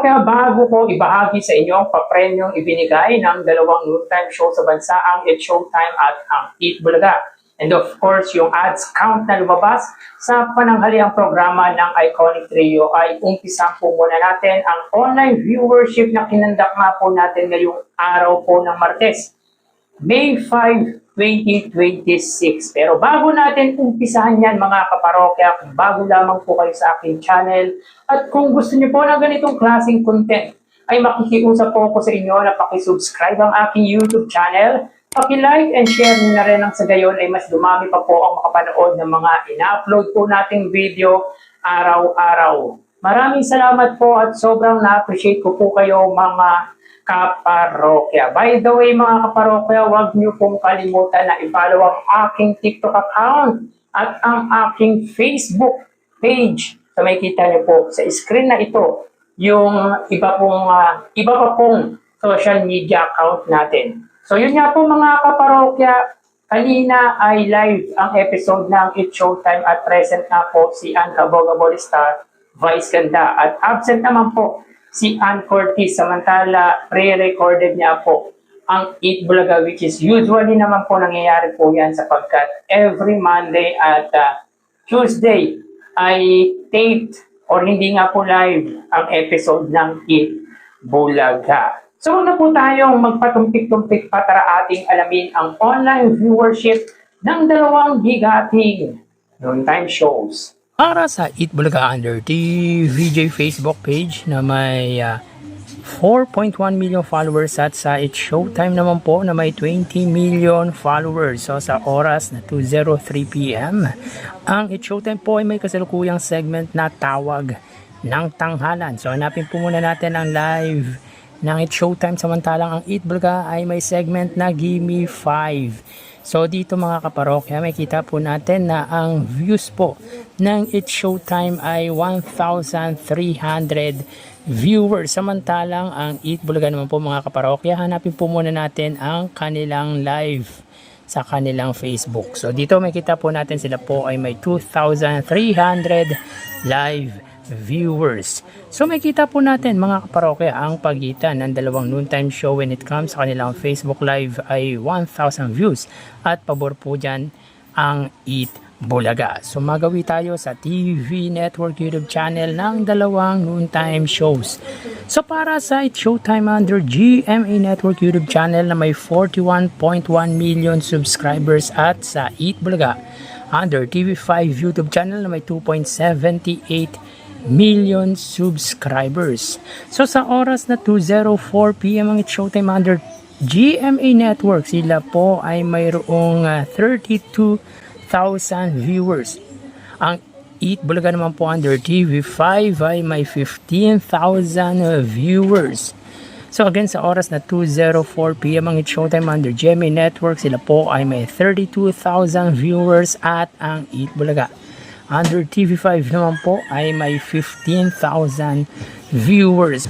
kaparokya, bago ko ibahagi sa inyo ang papremyong ibinigay ng dalawang noontime show sa bansa, ang It's Showtime at ang Eat Bulaga. And of course, yung ads count na lumabas sa pananghaliang programa ng Iconic Trio ay umpisan po muna natin ang online viewership na kinandak nga po natin ngayong araw po ng Martes, May 5, 2026. Pero bago natin umpisahan yan mga kaparokya, kung bago lamang po kayo sa aking channel at kung gusto niyo po ng ganitong klaseng content, ay makikiusap po ako sa inyo na pakisubscribe ang aking YouTube channel, paki-like and share niyo na rin ang sa gayon ay mas dumami pa po ang makapanood ng mga ina-upload po nating video araw-araw. Maraming salamat po at sobrang na-appreciate ko po kayo mga kaparokya. By the way mga kaparokya, huwag niyo pong kalimutan na i-follow ang aking TikTok account at ang aking Facebook page. So may kita niyo po sa screen na ito yung iba pa pong social media account natin. So yun nga po mga kaparokya, kanina ay live ang episode ng It's Showtime at present na po si Ann Cabogabol-Star, Vice Ganda, at absent naman po si Ann Cortez, samantala pre-recorded niya po ang Eat Bulaga, which is usually naman po nangyayari po yan sapagkat every Monday at Tuesday ay taped or hindi nga po live ang episode ng Eat Bulaga. So na po tayong magpatumpik-tumpik pa, tara ating alamin ang online viewership ng dalawang bigating noontime shows. Para sa Eat Bulaga under TVJ Facebook page na may 4.1 million followers at sa It's Showtime naman po na may 20 million followers. So sa oras na 2:03 PM, ang It's Showtime po ay may kasalukuyang segment na Tawag ng Tanghalan. So hanapin po muna natin ang live ng It's Showtime, samantalang ang Eat Bulaga ay may segment na Gimme 5. So dito mga kaparokya, may kita po natin na ang views po ng It's Showtime ay 1,300 viewers. Samantalang ang Eat Bulaga naman po mga kaparokya, hanapin po muna natin ang kanilang live sa kanilang Facebook. So dito may kita po natin sila po ay may 2,300 live viewers. So may kita po natin mga kaparokya, ang pagitan ng dalawang noontime show when it comes sa kanilang Facebook live ay 1,000 views at pabor po dyan ang Eat Bulaga. So magawi tayo sa TV Network YouTube channel ng dalawang noontime shows. So para sa It's Showtime under GMA Network YouTube channel na may 41.1 million subscribers at sa Eat Bulaga under TV5 YouTube channel na may 2.78 million subscribers. So sa oras na 2:04 PM ang It's Showtime under GMA Network, sila po ay mayroong 32,000 viewers. Ang Eat Bulaga naman po under TV5 ay may 15,000 viewers. So again sa oras na 2:04 PM ang It's Showtime under GMA Network, sila po ay may 32,000 viewers at ang Eat Bulaga under TV5 naman po ay may 15,000 viewers.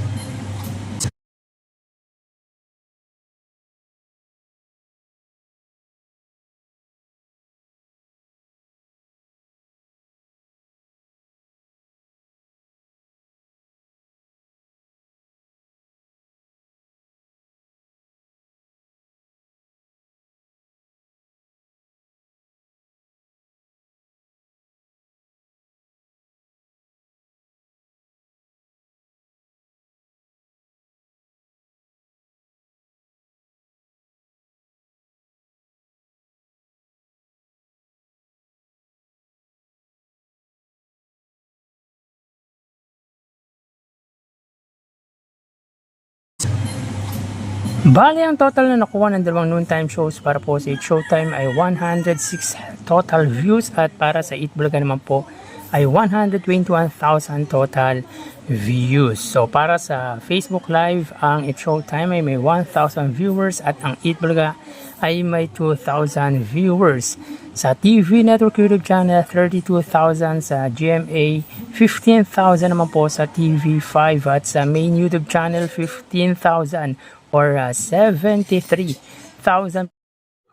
Bali, ang total na nakuha ng dalawang noontime shows para po sa It's Showtime ay 106 total views at para sa Eat Bulaga naman po ay 121,000 total views. So para sa Facebook Live, ang It's Showtime ay may 1,000 viewers at ang Eat Bulaga ay may 2,000 viewers. Sa TV Network YouTube channel, 32,000, sa GMA 15,000 naman po sa TV5 at sa main YouTube channel 15,000 or 73,000.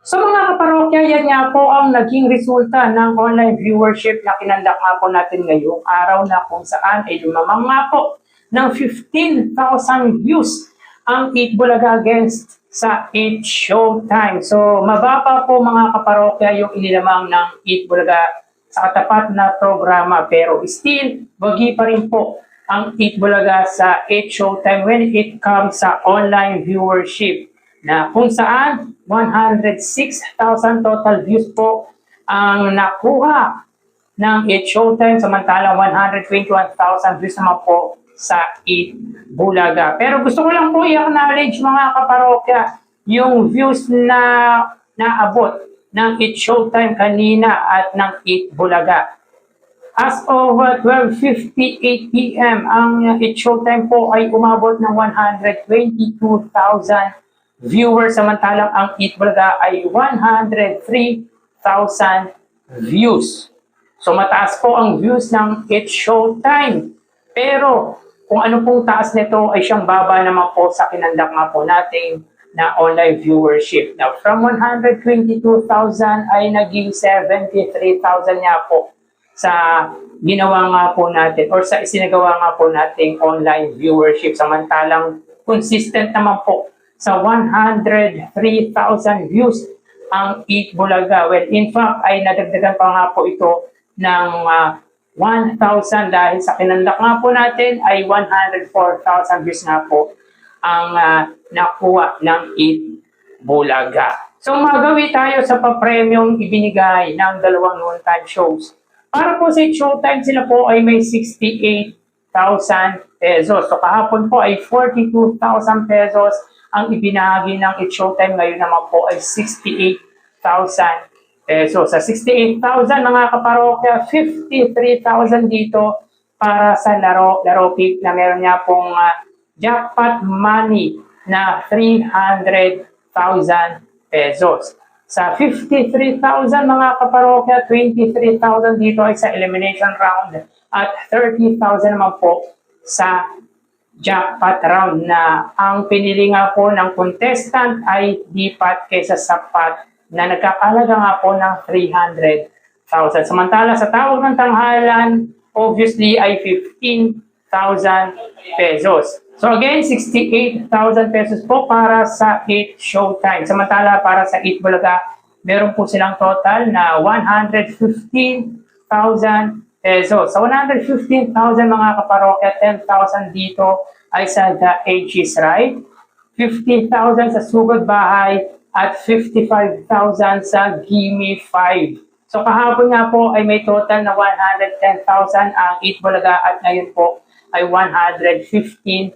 So mga kaparokya, yan nga po ang naging resulta ng online viewership na kinandak nga po natin ngayong araw na kung saan ay lumamang nga po ng 15,000 views ang Eat Bulaga against sa Eat Showtime. So, mababa po mga kaparokya yung inilamang ng Eat Bulaga sa katapat na programa. Pero still, wagi pa rin po ang Eat Bulaga sa Eat Showtime when it comes sa online viewership, na kung saan 106,000 total views po ang nakuha ng Eat Showtime, samantalang 121,000 views naman po sa Eat Bulaga. Pero gusto ko lang po i-acknowledge mga kaparokya yung views na naabot ng Eat Showtime kanina at ng Eat Bulaga. As of 12:58 PM, ang Eat Showtime po ay umabot ng 122,000 viewers, samantalang ang Eat Bulaga ay 103,000 views. So mataas po ang views ng Eat Showtime. Pero kung ano pong taas nito ay siyang baba naman po sa kinandak nga po natin na online viewership. Now, from 122,000 ay naging 73,000 nga po sa ginawa nga po natin or sa isinagawa nga po nating online viewership. Samantalang consistent naman po sa 103,000 views ang Eat Bulaga. Well, in fact, ay nadagdagan pa nga po ito ng 1,000 dahil sa kinandak nga po natin ay 104,000 views nga po ang nakuha ng Eat Bulaga. So, magawi tayo sa pa-premium ibinigay ng dalawang noon-time shows. Para po sa Eat Showtime, sila po ay may 68,000 pesos. So, kahapon po ay 42,000 pesos ang ibinahagi ng Eat Showtime. Ngayon naman po ay 68,000 pesos. Sa 68,000 mga kaparokya, 53,000 dito para sa laro pick na meron niya pong jackpot money na 300,000 pesos. Sa 53,000 mga kaparokya, 23,000 dito ay sa elimination round at 30,000 naman po sa jackpot round na ang pinili nga po ng contestant ay dipat kaysa sapat na nagkakalaga nga po ng 300,000. Samantala sa tawag ng tanghalan, obviously ay 15,000 pesos. So again, 68,000 pesos po para sa Eat Showtime. Samantala para sa Eat Bulaga, meron po silang total na 115,000 pesos. Sa 115,000 mga kaparokya, 10,000 dito ay sa The Age is Right, 50,000 sa Sugod Bahay, at 55,000 sa Gimme 5. So kahapon nga po ay may total na 110,000 ang Eat Bulaga at ngayon po ay 115,000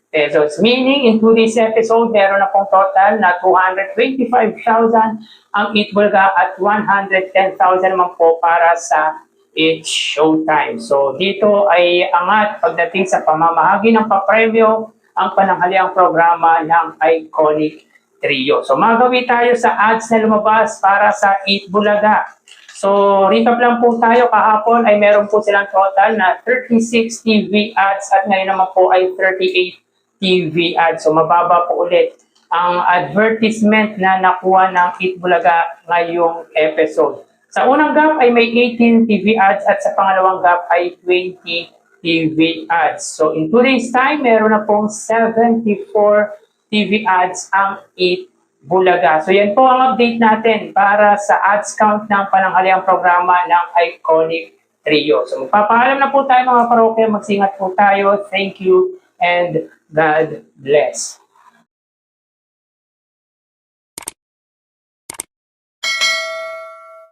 pesos. Meaning, in today's episode, meron na pong total na 225,000 ang Eat Bulaga at 110,000 naman po para sa Eat Showtime. So, dito ay angat pagdating sa pamamahagi ng papremyo ang pananghaliang programa ng Iconic Trio. So, magawi tayo sa ads na lumabas para sa Eat Bulaga. So, recap lang po tayo. Kahapon ay meron po silang total na 36 TV ads at ngayon naman po ay 38 TV ads. So, mababa po ulit ang advertisement na nakuha ng Eat Bulaga ngayong episode. Sa unang gap ay may 18 TV ads at sa pangalawang gap ay 20 TV ads. So, in today's time, meron na pong 74 TV ads ang Eat Bulaga. So yan po ang update natin para sa ads count ng pananghaliang programa ng Iconic Trio. So magpapaalam na po tayo mga parokya, magsingat po tayo. Thank you and God bless.